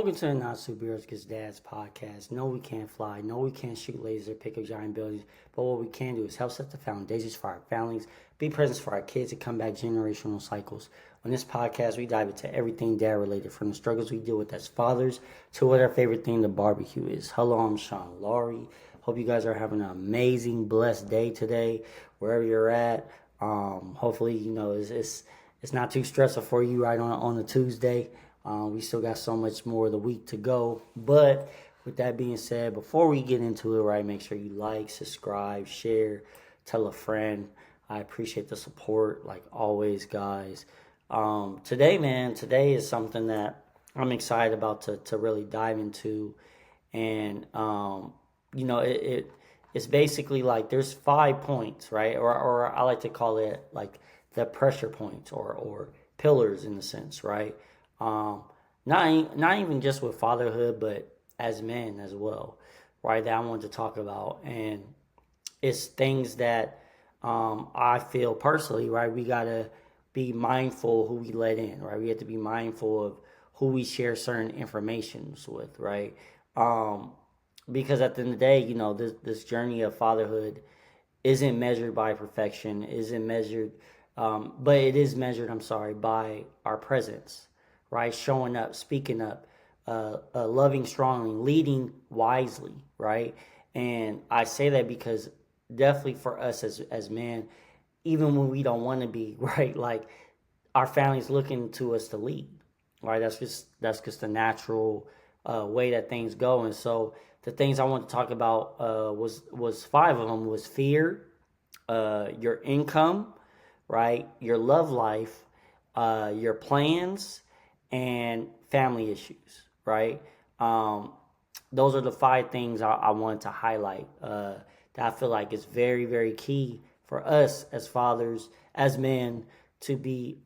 Welcome to the Not Superheroes Cause Dads podcast. No, we can't fly. No, we can't shoot lasers or pick up giant buildings. But what we can do is help set the foundations for our families, be present for our kids, and combat generational cycles. On this podcast, we dive into everything dad related, from the struggles we deal with as fathers to what our favorite thing to barbecue is. Hello, I'm Shawn. Hope you guys are having an amazing, blessed day today, wherever you're at. Hopefully, it's not too stressful for you right on a Tuesday. We still got so much more of the week to go. But with that being said, before we get into it, right, make sure you like, subscribe, share, tell a friend. I appreciate the support, like always, guys. Today is something that I'm excited about to really dive into. And, it's basically like there's 5 points, right? Or I like to call it like the pressure points or pillars in a sense, right? Not even just with fatherhood, but as men as well, right? That I want to talk about, and it's things that I feel personally, right? We gotta be mindful who we let in, right? We have to be mindful of who we share certain informations with, right? Because at the end of the day, this journey of fatherhood isn't measured by perfection, isn't measured, but it is measured, by our presence, right? Showing up, speaking up, loving strongly, leading wisely, right? And I say that because definitely for us as men, even when we don't want to be, right? Like our family's looking to us to lead, right? That's just the natural way that things go. And so the things I want to talk about was 5 of them: was fear, your income, right? Your love life, your plans, and family issues, right? Those are the 5 things I wanted to highlight that I feel like is very, very key for us as fathers, as men, to be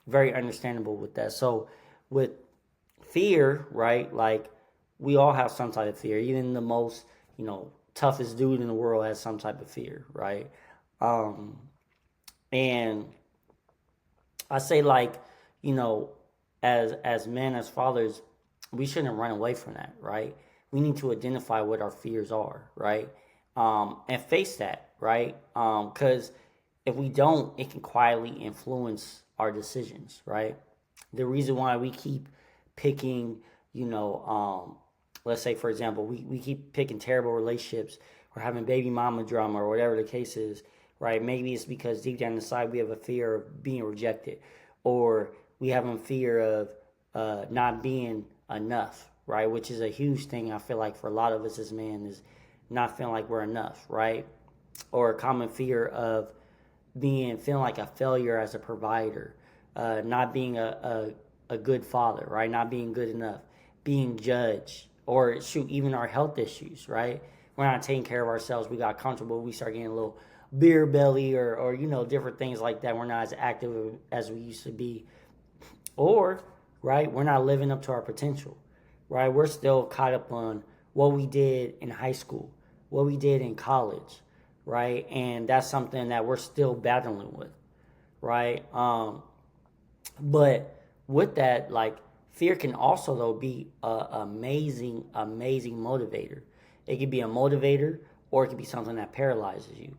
very understandable with that. So with fear, right, like we all have some type of fear. Even the most, toughest dude in the world has some type of fear, right? And I say, like, as men, as fathers, we shouldn't run away from that, right? We need to identify what our fears are, right? And face that, right? Because if we don't, it can quietly influence our decisions, right? The reason why we keep picking, let's say, for example, we keep picking terrible relationships or having baby mama drama or whatever the case is, right? Maybe it's because deep down inside we have a fear of being rejected, or we have a fear of not being enough, right? Which is a huge thing, I feel like, for a lot of us as men, is not feeling like we're enough, right? Or a common fear of feeling like a failure as a provider, not being a good father, right? Not being good enough, being judged, or even our health issues, right? We're not taking care of ourselves. We got comfortable. We start getting a little beer belly or different things like that. We're not as active as we used to be. Or, right, we're not living up to our potential, right? We're still caught up on what we did in high school, what we did in college, right? And that's something that we're still battling with, right? But with that, like, fear can also, though, be an amazing motivator. It could be a motivator, or it could be something that paralyzes you.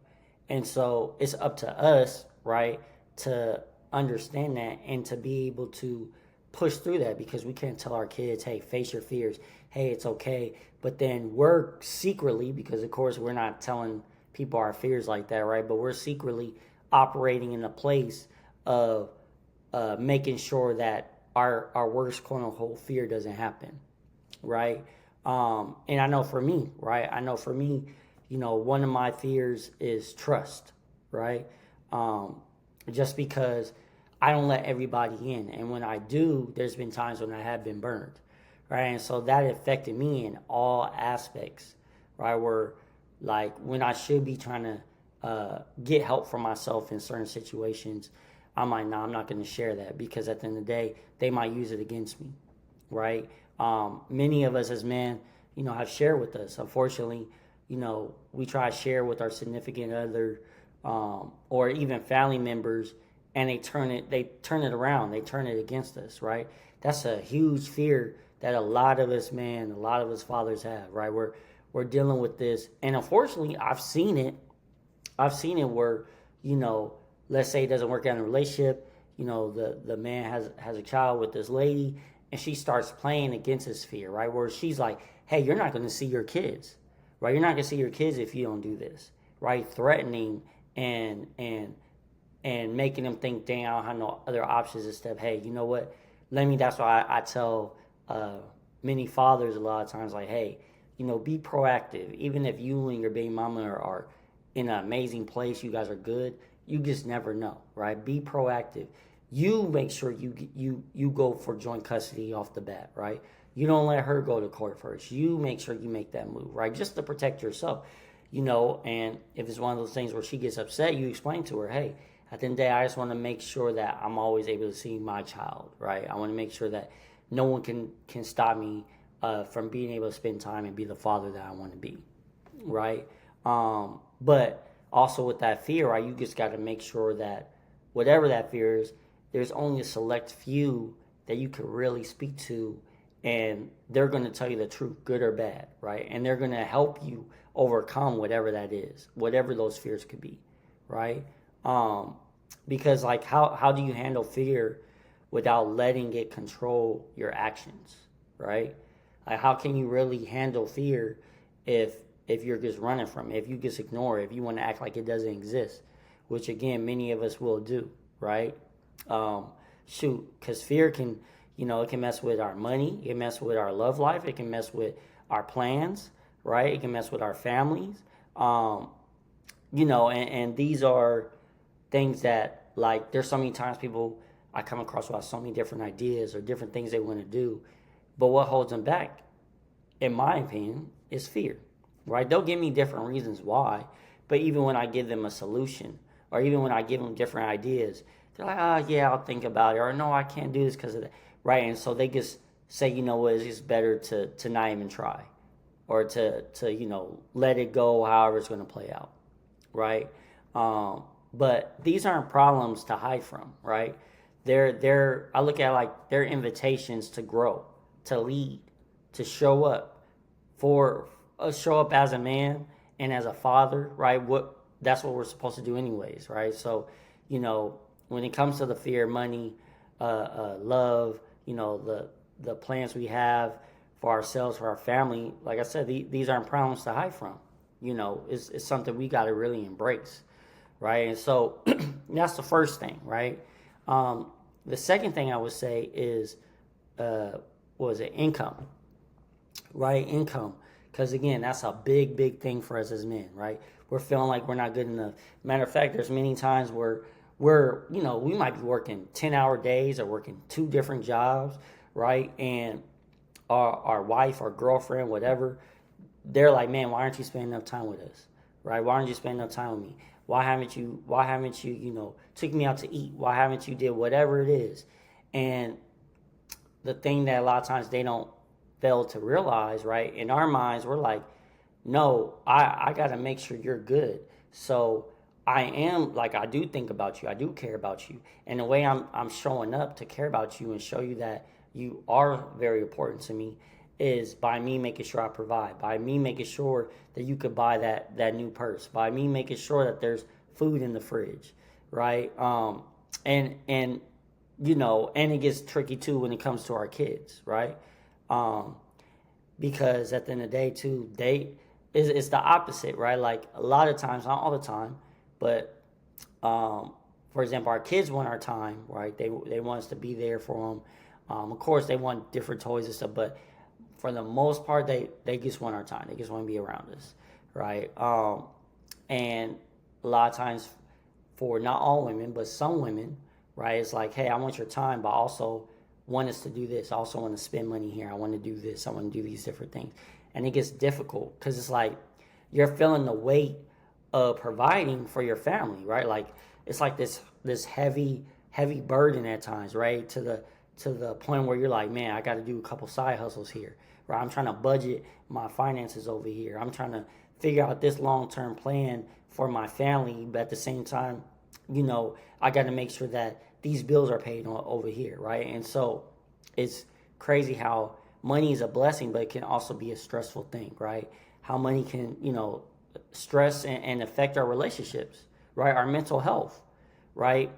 And so it's up to us, right, to understand that and to be able to push through that, because we can't tell our kids, hey, face your fears. Hey, it's okay. But then we're secretly, because of course we're not telling people our fears like that, right? But we're secretly operating in a place of making sure that our worst quote unquote fear doesn't happen, right? And I know for me, right? One of my fears is trust, right? Just because I don't let everybody in, and when I do, there's been times when I have been burned, right? And so that affected me in all aspects, right? Where, like, when I should be trying to get help for myself in certain situations, I'm like, no, I'm not going to share that, because at the end of the day, they might use it against me, right? Many of us as men, have shared with us. Unfortunately, we try to share with our significant other, or even family members, and they turn it around. They turn it against us, right? That's a huge fear that a lot of us men, a lot of us fathers have, right? We're dealing with this, and unfortunately, I've seen it. I've seen it where, you know, let's say it doesn't work out in a relationship. You know, the man has a child with this lady, and she starts playing against his fear, right? Where she's like, "Hey, you're not going to see your kids, right? You're not going to see your kids if you don't do this, right?" Threatening and and and making them think, "Dang, I don't have no other options instead of, hey, you know what? Let me." That's why I tell many fathers a lot of times, like, "Hey, you know, be proactive. Even if you and your baby mama are in an amazing place, you guys are good. You just never know, right? Be proactive. You make sure you go for joint custody off the bat, right? You don't let her go to court first. You make sure you make that move, right? Just to protect yourself, you know. And if it's one of those things where she gets upset, you explain to her, hey, at the end of the day, I just want to make sure that I'm always able to see my child, right? I want to make sure that no one can stop me from being able to spend time and be the father that I want to be, right? But also with that fear, right, you just got to make sure that whatever that fear is, there's only a select few that you can really speak to, and they're going to tell you the truth, good or bad, right? And they're going to help you overcome whatever that is, whatever those fears could be, right? Because like how do you handle fear without letting it control your actions, right? Like how can you really handle fear if you're just running from it, if you just ignore it, if you want to act like it doesn't exist, which again many of us will do, right? Because fear can, you know, it can mess with our money, it can mess with our love life, it can mess with our plans, right? It can mess with our families, you know, and these are things that, like, there's so many times people I come across who have so many different ideas or different things they want to do, but what holds them back, in my opinion, is fear, right? They'll give me different reasons why, but even when I give them a solution, or even when I give them different ideas, they're like, "Oh, yeah, I'll think about it," or "No, I can't do this because of that," right? And so they just say, you know what, it's just better to not even try, or to you know, let it go however it's going to play out, right? But these aren't problems to hide from, right? They're I look at it like they're invitations to grow, to lead, to show up, for show up as a man and as a father, right? That's what we're supposed to do anyways, right? So, you know, when it comes to the fear, money, love, you know, the plans we have for ourselves, for our family, like I said, these aren't problems to hide from. You know, it's something we got to really embrace, right? And so that's the first thing, right? The second thing I would say is, what was it, income, right? Income. Because again, that's a big thing for us as men, right? We're feeling like we're not good enough. Matter of fact, there's many times where you know, we might be working 10-hour days or working two different jobs, right? And our wife or girlfriend, whatever, they're like, "Man, why aren't you spending enough time with us, right? Why aren't you spending enough time with me? Why haven't you, you know, took me out to eat? Why haven't you did whatever it is?" And the thing that a lot of times they don't fail to realize, right? In our minds, we're like, "No, I got to make sure you're good." So I am, like, I do think about you. I do care about you. And the way I'm showing up to care about you and show you that you are very important to me is by me making sure I provide, by me making sure that you could buy that new purse, by me making sure that there's food in the fridge, right? And you know, and it gets tricky too when it comes to our kids, right? Um, because at the end of the day too, it's the opposite, right? Like a lot of times, not all the time, but for example, our kids want our time, right? They want us to be there for them. Of course, they want different toys and stuff, but for the most part, they just want our time. They just want to be around us, right? And a lot of times, for not all women, but some women, right? It's like, "Hey, I want your time, but also want us to do this. I also want to spend money here. I want to do this. I want to do these different things." And it gets difficult because it's like you're feeling the weight of providing for your family, right? Like it's like this heavy burden at times, right? To the point where you're like, "Man, I got to do a couple side hustles here, right? I'm trying to budget my finances over here. I'm trying to figure out this long-term plan for my family, but at the same time, you know, I got to make sure that these bills are paid over here, right?" And so it's crazy how money is a blessing, but it can also be a stressful thing, right? How money can, stress and affect our relationships, right? Our mental health, right?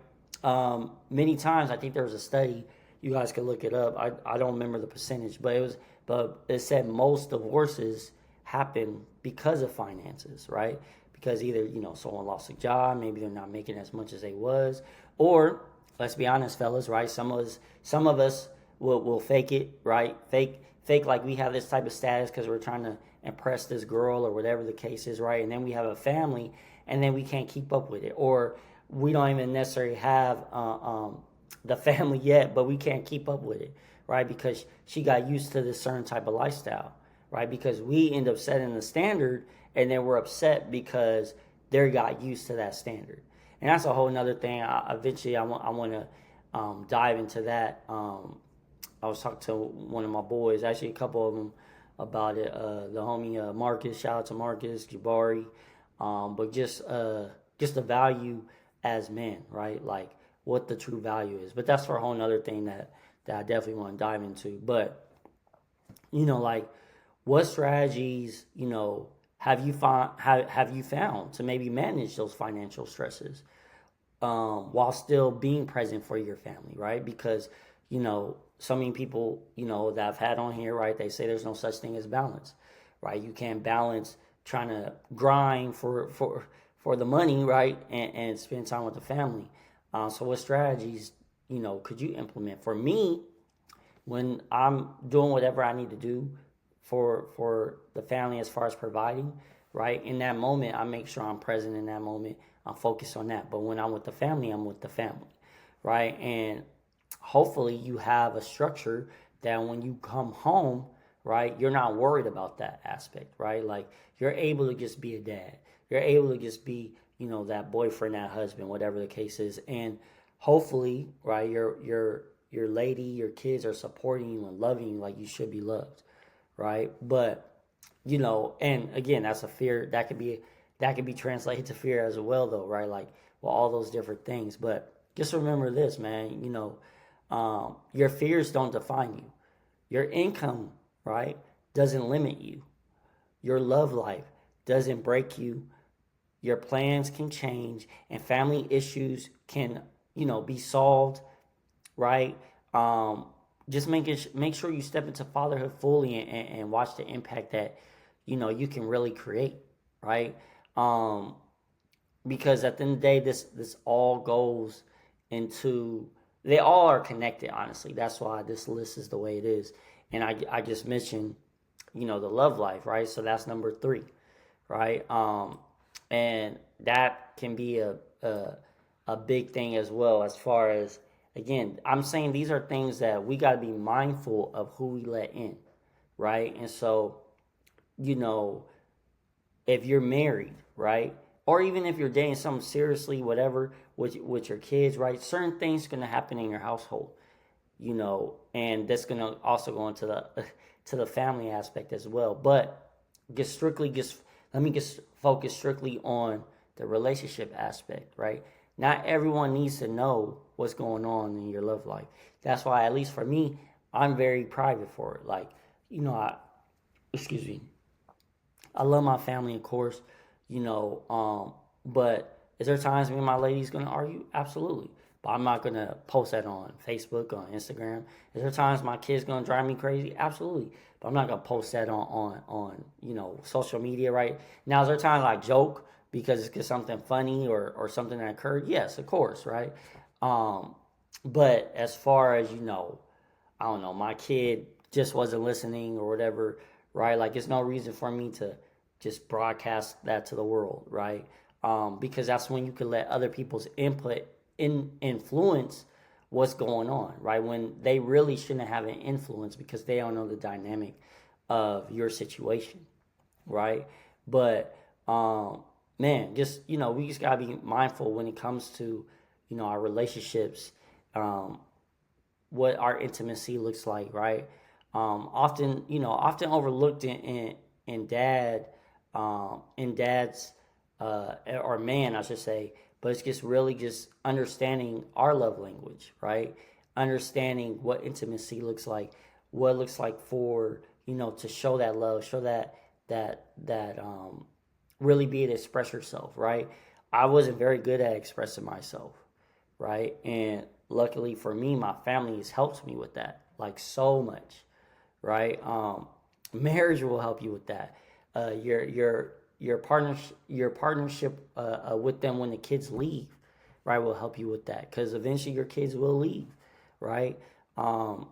Many times, I think there was a study, you guys could look it up. I don't remember the percentage, but it said most divorces happen because of finances, right? Because either, someone lost a job, maybe they're not making as much as they was, or let's be honest, fellas, right? Some of us will fake it, right? Fake like we have this type of status because we're trying to impress this girl or whatever the case is, right? And then we have a family, and then we can't keep up with it, or we don't even necessarily have the family yet, but we can't keep up with it, right? Because she got used to this certain type of lifestyle, right? Because we end up setting the standard, and then we're upset because they got used to that standard. And that's a whole nother thing. Eventually, I want to dive into that. I was talking to one of my boys, actually a couple of them, about it. The homie Marcus, shout out to Marcus Jabari, but just the value as men, right? Like what the true value is. But that's for a whole nother thing that I definitely want to dive into. But like what strategies have you found to maybe manage those financial stresses while still being present for your family, right? Because so many people that I've had on here, right? They say there's no such thing as balance, right? You can't balance trying to grind for the money, right, and spend time with the family. So what strategies could you implement? For me, when I'm doing whatever I need to do for the family as far as providing, right? In that moment, I make sure I'm present in that moment. I'm focused on that. But when I'm with the family, I'm with the family, right? And hopefully you have a structure that when you come home, right, you're not worried about that aspect, right? Like you're able to just be a dad. You're able to just be, that boyfriend, that husband, whatever the case is. And hopefully, right, your lady, your kids are supporting you and loving you like you should be loved, right? But and again, that's a fear that could be translated to fear as well, though, right? Like, well, all those different things. But just remember this, man. Your fears don't define you. Your income, right, doesn't limit you. Your love life doesn't break you. Your plans can change, and family issues can, be solved, right? Just make sure you step into fatherhood fully and watch the impact that you can really create, right? Um, because at the end of the day, this all goes into, they all are connected. Honestly, that's why this list is the way it is. And I just mentioned the love life, right? So that's number 3, right? And that can be a big thing as well, as far as, again, I'm saying these are things that we got to be mindful of who we let in, right? And so, if you're married, right, or even if you're dating someone seriously, whatever, with your kids, right, certain things are going to happen in your household, and that's going to also go into the to the family aspect as well. But let me just focus strictly on the relationship aspect, right? Not everyone needs to know what's going on in your love life. That's why, at least for me, I'm very private for it. Like, excuse me, I love my family, of course, but is there times me and my lady's gonna argue? Absolutely. But I'm not gonna post that on Facebook, on Instagram. Is there times my kid's gonna drive me crazy? Absolutely. But I'm not gonna post that on social media, right? Now, is there times I joke because it's something funny or something that occurred? Yes, of course, right? Um, but as far as I don't know, my kid just wasn't listening or whatever, right? Like, there's no reason for me to just broadcast that to the world, right? Because that's when you can let other people's input influence what's going on, right? When they really shouldn't have an influence because they don't know the dynamic of your situation, right? But man, just we just gotta be mindful when it comes to our relationships, what our intimacy looks like, right? Often overlooked in dad's or man, I should say, but it's just really just understanding our love language, right? Understanding what intimacy looks like, what it looks like for, to show that love, show that really be able to express yourself, right? I wasn't very good at expressing myself, right? And luckily for me, my family has helped me with that, like so much, right? Marriage will help you with that. Your partnership with them when the kids leave, right, will help you with that because eventually your kids will leave, right? Um,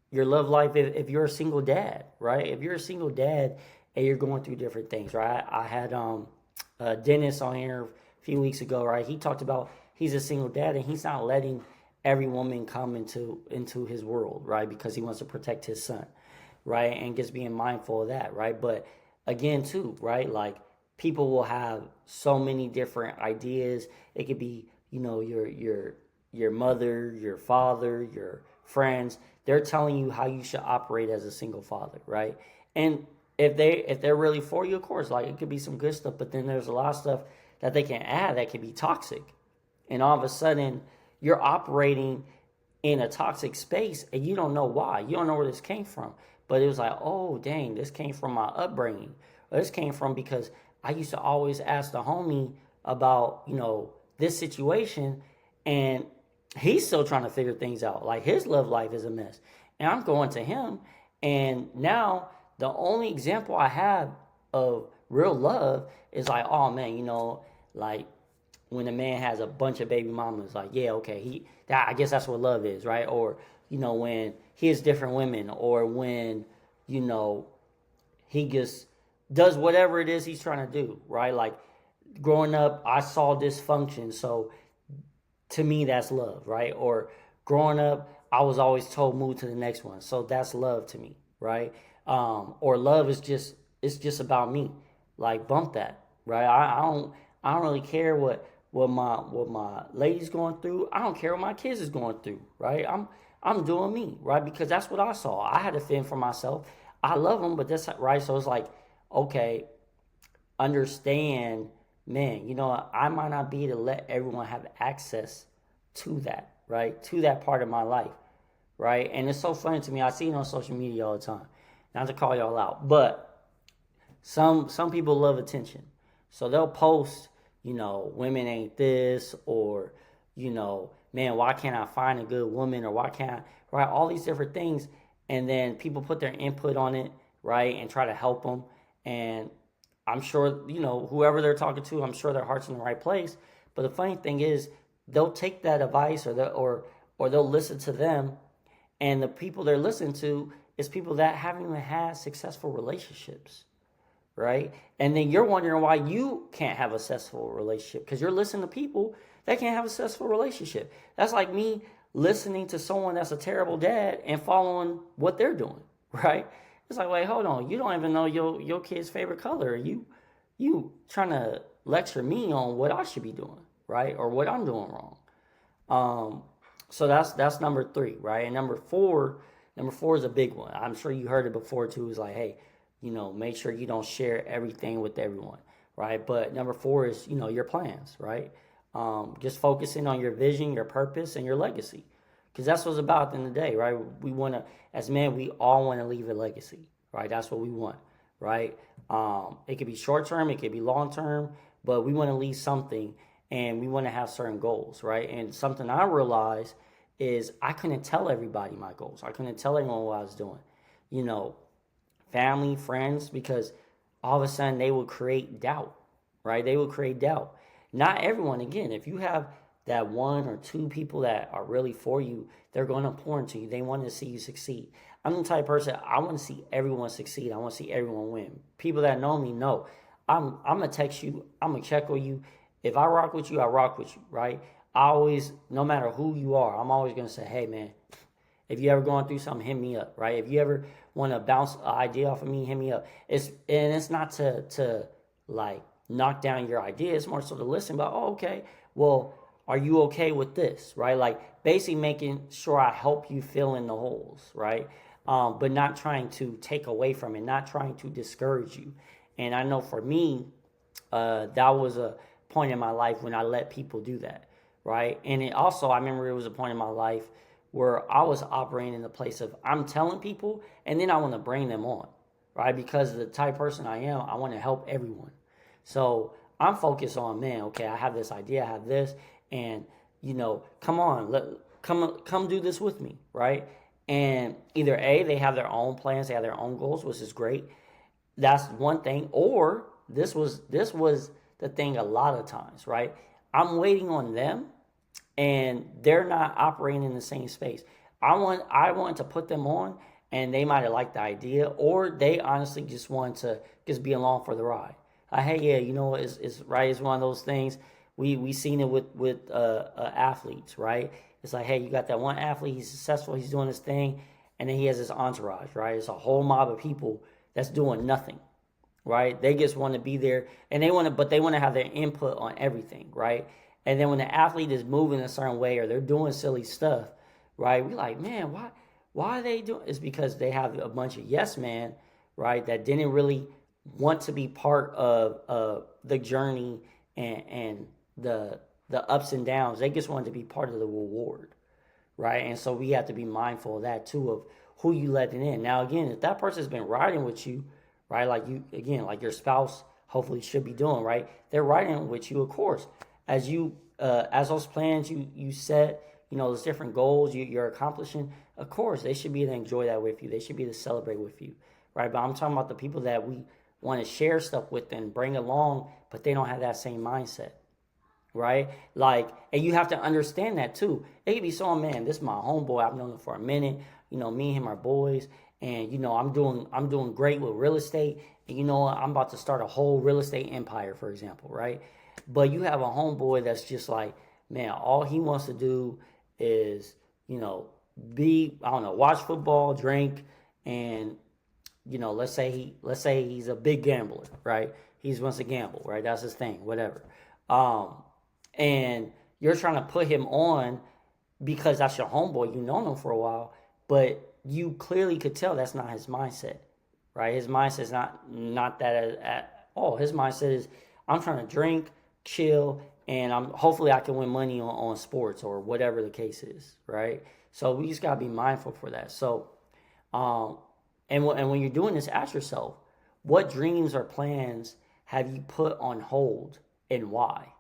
your love life if you're a single dad, right? If you're a single dad and you're going through different things, right? I had Dennis on here a few weeks ago, right? He talked about he's a single dad and he's not letting every woman come into his world, right? Because he wants to protect his son, right? And just being mindful of that, right? But again, too, right? Like people will have so many different ideas. It could be, your mother, your father, your friends. They're telling you how you should operate as a single father, right? And if they're really for you, of course, like it could be some good stuff, but then there's a lot of stuff that they can add that can be toxic. And all of a sudden, you're operating in a toxic space and you don't know why. You don't know where this came from. But it was like, oh, dang, this came from my upbringing. Or this came from because I used to always ask the homie about, this situation and he's still trying to figure things out. Like his love life is a mess. And I'm going to him. And now the only example I have of real love is like, oh man, like when a man has a bunch of baby mamas, like, yeah, okay, I guess that's what love is, right? Or, when he has different women, or when, you know, he just does whatever it is he's trying to do, right? Like growing up, I saw dysfunction, so to me that's love, right? Or growing up, I was always told move to the next one, so that's love to me, right? Or love is just it's just about me, like bump that, right? I don't really care what my lady's going through. I don't care what my kids is going through, right? I'm doing me, right? Because that's what I saw. I had to fend for myself. I love them, but that's right. So it's like, okay, understand, man, I might not be able to let everyone have access to that, right? To that part of my life, right? And it's so funny to me. I see it on social media all the time. Not to call y'all out, but some people love attention. So they'll post, women ain't this, or, man, why can't I find a good woman, or why can't I, right? All these different things. And then people put their input on it, right? And try to help them. And I'm sure, whoever they're talking to, I'm sure their heart's in the right place. But the funny thing is, they'll take that advice or they'll listen to them, and the people they're listening to is people that haven't even had successful relationships, right? And then you're wondering why you can't have a successful relationship because you're listening to people that can't have a successful relationship. That's like me listening to someone that's a terrible dad and following what they're doing, right? It's like, wait, hold on, you don't even know your kid's favorite color. You trying to lecture me on what I should be doing, right, or what I'm doing wrong. Um, so that's number three, right? And number four is a big one. I'm sure you heard it before too. It's like, hey, make sure you don't share everything with everyone, right? But number four is, your plans, right? Just focusing on your vision, your purpose, and your legacy, because that's what it's about at the end of the day, right? We want to, as men, we all want to leave a legacy, right? That's what we want, right? It could be short term, it could be long term, but we want to leave something, and we want to have certain goals, right? And something I realized is I couldn't tell everybody my goals. I couldn't tell everyone what I was doing, you know, family, friends, because all of a sudden they will create doubt, right? They will create doubt. Not everyone, again, if you have that one or two people that are really for you, they're going to pour into you. They want to see you succeed. I'm the type of person, I want to see everyone succeed. I want to see everyone win. People that know me know I'm going to text you, I'm going to check on you. If I rock with you, I rock with you, right? I always, no matter who you are, I'm always going to say, hey, man, if you ever going through something, hit me up, right? If you ever want to bounce an idea off of me, hit me up. It's not to like knock down your idea. It's more so to listen. But okay, well, are you okay with this, right? Like basically making sure I help you fill in the holes, right? But not trying to take away from it, not trying to discourage you. And I know for me, that was a point in my life when I let people do that, right? And it also, I remember it was a point in my life where I was operating in the place of I'm telling people and then I want to bring them on, right? Because of the type of person I am, I want to help everyone. So I'm focused on, man, okay, I have this idea, I have this, and come on, come do this with me, right? And either A, they have their own plans, they have their own goals, which is great. That's one thing. Or this was the thing a lot of times, right? I'm waiting on them and they're not operating in the same space. I want to put them on and they might have liked the idea, or they honestly just want to just be along for the ride. Hey, yeah, it's right. It's one of those things. We seen it with athletes, right? It's like, hey, you got that one athlete. He's successful. He's doing his thing, and then he has his entourage, right? It's a whole mob of people that's doing nothing, right? They just want to be there, and but they want to have their input on everything, right? And then when the athlete is moving a certain way or they're doing silly stuff, right? We like, man, why are they doing? It's because they have a bunch of yes men, right? That didn't really want to be part of the journey and the ups and downs. They just wanted to be part of the reward, right? And so we have to be mindful of that too, of who you letting in. Now, again, if that person's been riding with you, right, like you, again, like your spouse hopefully should be doing, right? They're riding with you, of course. As those plans you set, those different goals you're accomplishing, of course, they should be to enjoy that with you. They should be to celebrate with you, right? But I'm talking about the people that we want to share stuff with and bring along, but they don't have that same mindset, right? Like, and you have to understand that too. It could be so, man, this is my homeboy. I've known him for a minute. Me and him are boys, and I'm doing great with real estate. And I'm about to start a whole real estate empire, for example, right? But you have a homeboy that's just like, man, all he wants to do is, I don't know, watch football, drink, and let's say he's a big gambler, right? He wants to gamble, right? That's his thing, whatever. And you're trying to put him on because that's your homeboy. You know him for a while, but you clearly could tell that's not his mindset, right? His mindset is not that at all. His mindset is, I'm trying to drink, chill, and hopefully I can win money on sports or whatever the case is, right? So we just gotta be mindful for that. So, and when you're doing this, ask yourself, what dreams or plans have you put on hold and why,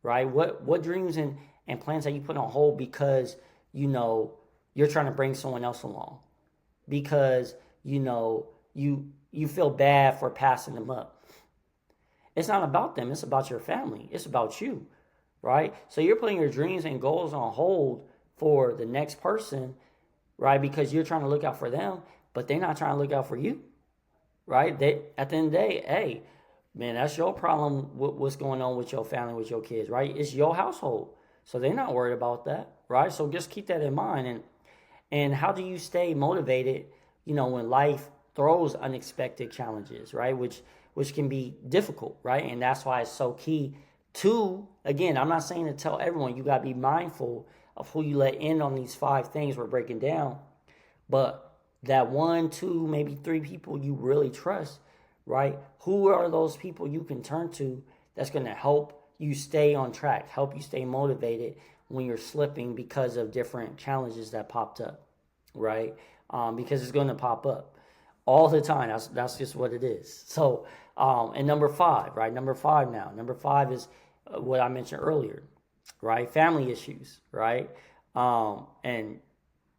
right? What dreams and plans have you put on hold because you're trying to bring someone else along, because you feel bad for passing them up. It's not about them. It's about your family. It's about you, right? So you're putting your dreams and goals on hold for the next person, right? Because you're trying to look out for them, but they're not trying to look out for you, right? At the end of the day, hey, man, that's your problem with what's going on with your family, with your kids, right? It's your household. So they're not worried about that, right? So just keep that in mind. And how do you stay motivated, when life throws unexpected challenges, right? Which can be difficult, right? And that's why it's so key to, again, I'm not saying to tell everyone, you got to be mindful of who you let in on these 5 things we're breaking down, but that 1, 2, maybe 3 people you really trust, right? Who are those people you can turn to that's going to help you stay on track, help you stay motivated when you're slipping because of different challenges that popped up, right? Because it's going to pop up all the time. That's just what it is. So, and number 5, right? Number 5 now. Number 5 is what I mentioned earlier, right? Family issues, right? And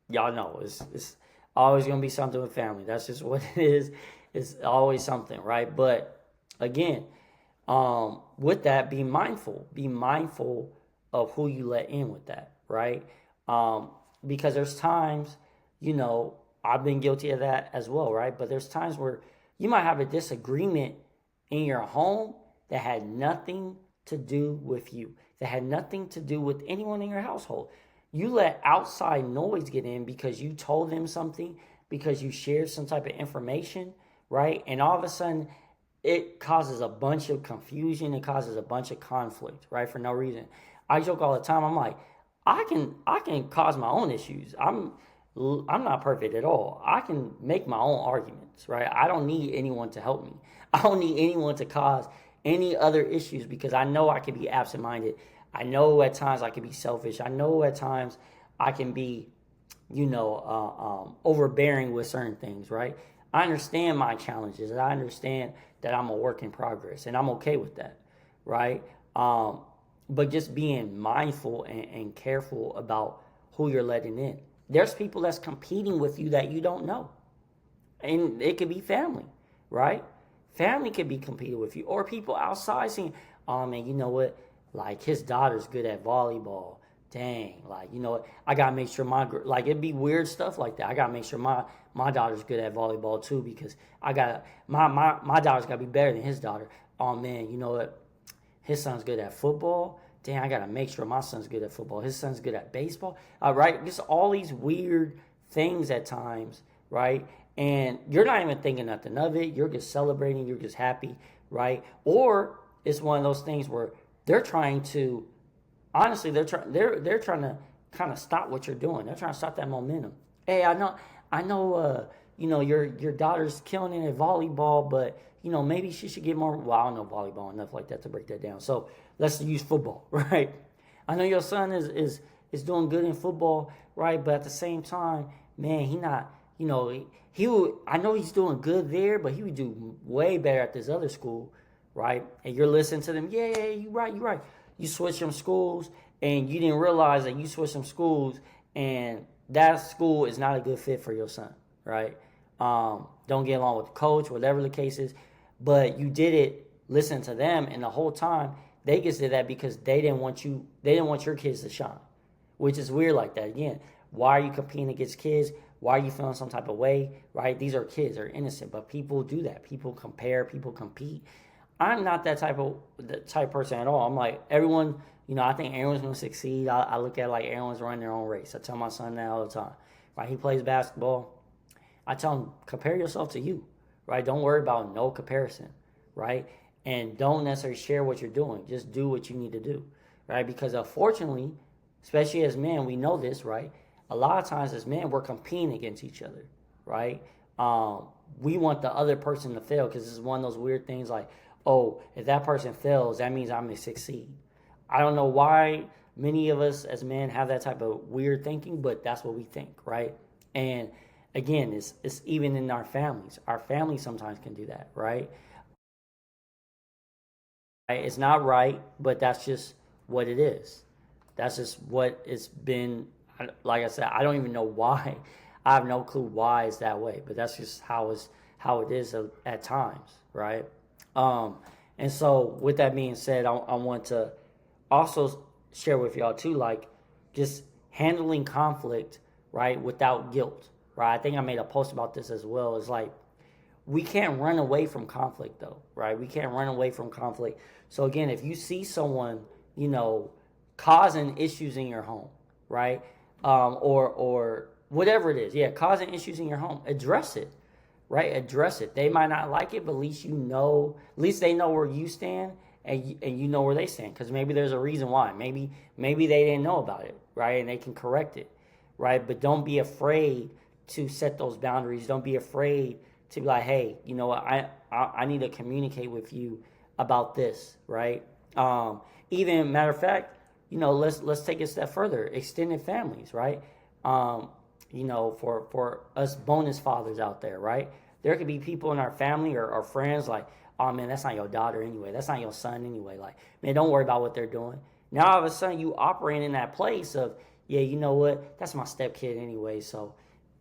y'all know it's always going to be something with family. That's just what it is. It's always something, right? But again, with that, be mindful. Be mindful of who you let in with that, right? Because there's times, I've been guilty of that as well, right? But there's times where you might have a disagreement in your home that had nothing to do with you, that had nothing to do with anyone in your household. You let outside noise get in because you told them something, because you shared some type of information, right? And all of a sudden, it causes a bunch of confusion. It causes a bunch of conflict, right? For no reason. I joke all the time. I'm like, I can cause my own issues. I'm not perfect at all. I can make my own arguments, right? I don't need anyone to help me. I don't need anyone to cause any other issues because I know I can be absent-minded. I know at times I can be selfish. I know at times I can be, overbearing with certain things, right? I understand my challenges. I understand that I'm a work in progress, and I'm okay with that, right? Um, but just being mindful and careful about who you're letting in. There's people that's competing with you that you don't know, and it could be family, right? Family could be competing with you, or people outside saying, "Oh man, you know what? Like his daughter's good at volleyball. Dang, like you know what? I gotta make sure like it'd be weird stuff like that. I gotta make sure my daughter's good at volleyball too because I got my daughter's gotta be better than his daughter. Oh man, you know what? His son's good at football. Damn, I gotta make sure my son's good at football. His son's good at baseball. Right? Just all these weird things at times, right? And you're not even thinking nothing of it. You're just celebrating. You're just happy, right? Or it's one of those things where they're trying to, honestly, they're trying to kind of stop what you're doing. They're trying to stop that momentum. Hey, I know, your daughter's killing it at volleyball, but maybe she should get more. Well, I don't know volleyball enough like that to break that down. So let's use football, right? I know your son is doing good in football, right? But at the same time, man, he not, he would. I know he's doing good there, but he would do way better at this other school, right? And you're listening to them. Yeah, you're right, you're right. You switch them schools, and you didn't realize that you switched some schools, and that school is not a good fit for your son, right? Don't get along with the coach, whatever the case is, but you did it listening to them, and the whole time they just did that because they didn't want your kids to shine, which is weird like that. Again, why are you competing against kids? Why are you feeling some type of way, right? These are kids, they're innocent, but people do that. People compare, people compete. I'm not that type person at all. I'm like everyone. I think everyone's gonna succeed. I look at it like everyone's running their own race. I tell my son that all the time. Right? He plays basketball. I tell him compare yourself to you. Right? Don't worry about no comparison. Right? And don't necessarily share what you're doing. Just do what you need to do. Right? Because unfortunately, especially as men, we know this. Right? A lot of times as men, we're competing against each other. Right? We want the other person to fail because this is one of those weird things like, oh, if that person fails, that means I'm going to succeed. I don't know why many of us as men have that type of weird thinking, but that's what we think, right? And again, it's even in our families. Our families sometimes can do that, right? It's not right, but that's just what it is. That's just what it's been. Like I said, I don't even know why. I have no clue why it's that way, but that's just how it is at times, right? Um, and so, with that being said, I want to also share with y'all too, like just handling conflict, right, without guilt, right? I think I made a post about this as well. It's like we can't run away from conflict though, right? We can't run away from conflict. So again, if you see someone, causing issues in your home, right, or whatever it is, yeah, causing issues in your home, address it, right? Address it. They might not like it, but at least they know where you stand, and you know where they stand, because maybe there's a reason why. Maybe they didn't know about it, right? And they can correct it, right? But don't be afraid to set those boundaries. Don't be afraid to be like, hey, you know what? I need to communicate with you about this, right? Even matter of fact, let's take it a step further. Extended families, right? For us bonus fathers out there, right? There could be people in our family or friends like, oh man, that's not your daughter anyway. That's not your son anyway. Like, man, don't worry about what they're doing. Now all of a sudden you operate in that place of, yeah, you know what? That's my stepkid anyway. So,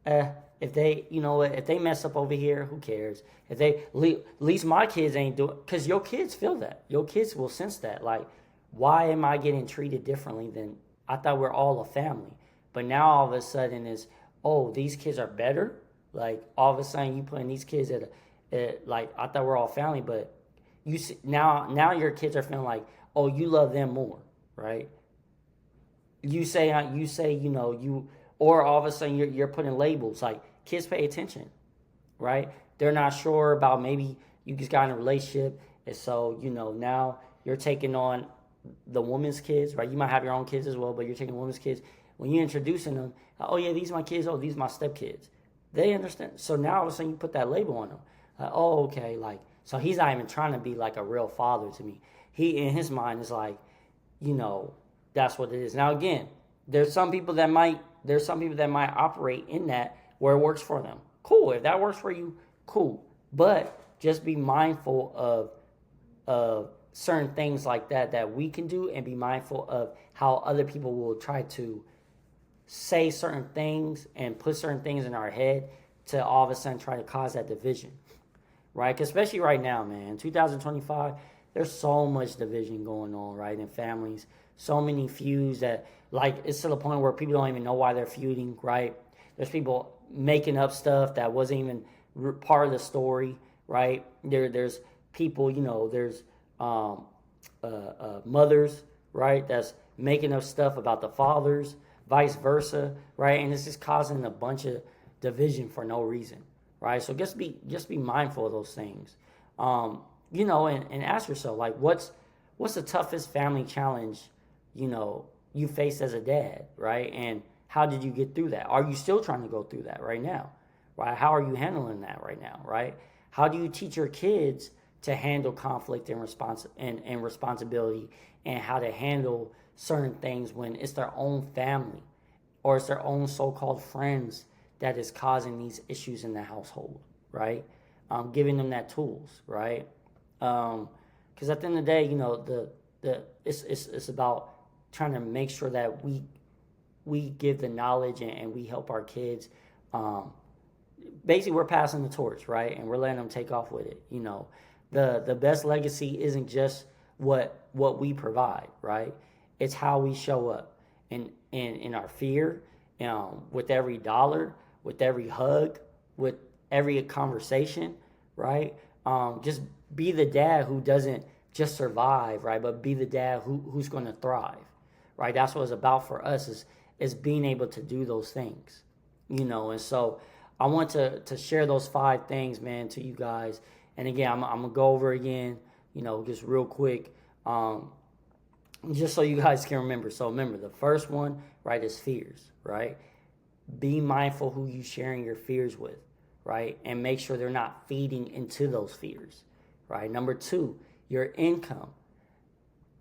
if they mess up over here, who cares? If they, at least my kids ain't doing, because your kids feel that. Your kids will sense that. Like, why am I getting treated differently than, I thought we're all a family. But now all of a sudden is, oh, these kids are better. Like all of a sudden you putting these kids like I thought we're all family, but you see, now your kids are feeling like, oh, you love them more, right? Or all of a sudden you're putting labels like kids pay attention, right? They're not sure about, maybe you just got in a relationship, and so now you're taking on the woman's kids, right? You might have your own kids as well, but you're taking women's kids. When you're introducing them, oh yeah, these are my kids. Oh, these are my stepkids. They understand. So now all of a sudden you put that label on them. Oh, okay, like, so he's not even trying to be like a real father to me. He, in his mind, is like, that's what it is. Now again, there's some people that might there's some people that might operate in that where it works for them. Cool. If that works for you, cool. But just be mindful of certain things like that we can do, and be mindful of how other people will try to say certain things and put certain things in our head to all of a sudden try to cause that division, right? 'Cause especially right now, man, 2025, there's so much division going on, right, in families. So many feuds that, like, it's to the point where people don't even know why they're feuding, right? There's people making up stuff that wasn't even part of the story, right? There's people, there's mothers, right, that's making up stuff about the fathers, vice versa, right? And it's just causing a bunch of division for no reason, right? So just be mindful of those things, and ask yourself, like, what's the toughest family challenge, you faced as a dad, right? And how did you get through that? Are you still trying to go through that right now, right? How are you handling that right now, right? How do you teach your kids to handle conflict and responsibility, and how to handle certain things when it's their own family or it's their own so-called friends that is causing these issues in the household, right? Giving them that tools, right? Because at the end of the day, it's about trying to make sure that we give the knowledge, and we help our kids. Basically, we're passing the torch, right? And we're letting them take off with it. The best legacy isn't just what we provide, right? It's how we show up in our fear, with every dollar, with every hug, with every conversation, right? Just be the dad who doesn't just survive, right? But be the dad who's going to thrive, right? That's what it's about for us, is being able to do those things, And so I want to share those 5 things, man, to you guys. And again, I'm going to go over again, just real quick, just so you guys can remember. So remember, the first one, right, is fears, right? Be mindful who you sharing your fears with, right? And make sure they're not feeding into those fears, right? Number 2, your income.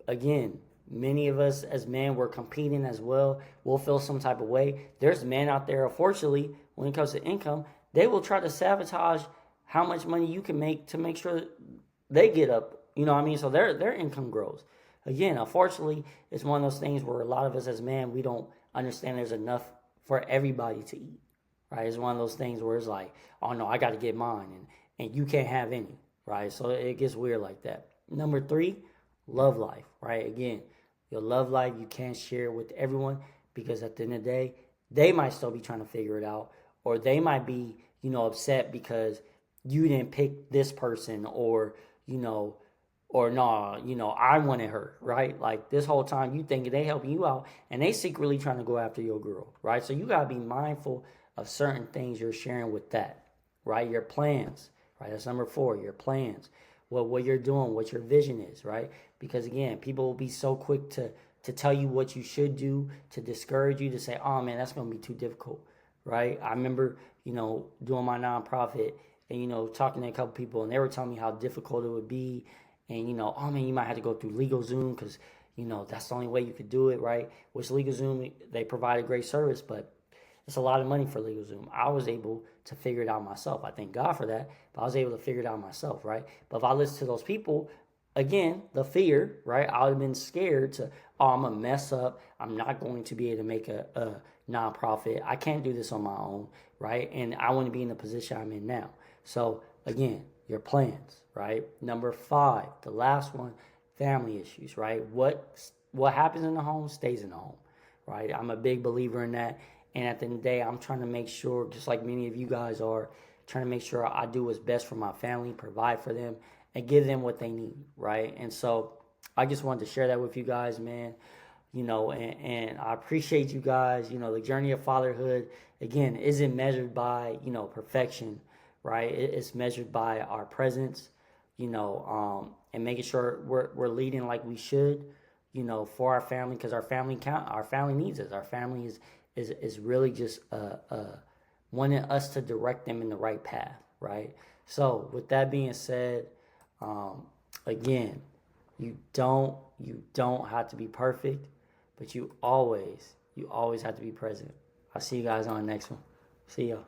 Again, many of us as men, we're competing as well. We'll feel some type of way. There's men out there, unfortunately, when it comes to income, they will try to sabotage how much money you can make to make sure that they get up. You know what I mean? So their income grows. Again, unfortunately, it's one of those things where a lot of us as men, we don't understand there's enough for everybody to eat, right? It's one of those things where it's like, oh no, I got to get mine, and you can't have any, right? So it gets weird like that. Number 3, love life, right? Again, your love life, you can't share with everyone, because at the end of the day, they might still be trying to figure it out, or they might be, upset because you didn't pick this person, or no, I wanted her, right? Like, this whole time you thinking they helping you out, and they secretly trying to go after your girl, right? So you gotta be mindful of certain things you're sharing with that, right? Your plans, right? That's number 4, your plans. What you're doing, what your vision is, right? Because again, people will be so quick to tell you what you should do, to discourage you, to say, oh man, that's gonna be too difficult, right? I remember, doing my nonprofit, and talking to a couple people, and they were telling me how difficult it would be, and oh man, you might have to go through LegalZoom, because that's the only way you could do it, right? Which LegalZoom, they provide a great service, but it's a lot of money for LegalZoom. I was able to figure it out myself. I thank God for that, but I was able to figure it out myself, right? But if I listen to those people, again, the fear, right? I would have been scared to, oh, I'm gonna mess up. I'm not going to be able to make a nonprofit. I can't do this on my own, right? And I want to be in the position I'm in now. So again, your plans, right? Number 5, the last one, family issues, right? What happens in the home stays in the home, right? I'm a big believer in that. And at the end of the day, I'm trying to make sure, just like many of you guys are, trying to make sure I do what's best for my family, provide for them, and give them what they need, right? And so I just wanted to share that with you guys, man. And I appreciate you guys. The journey of fatherhood, again, isn't measured by, perfection, right? It's measured by our presence, and making sure we're leading like we should, for our family, because our family needs us. Our family is really just wanting us to direct them in the right path, right? So with that being said, again, you don't have to be perfect, but you always have to be present. I'll see you guys on the next one. See y'all.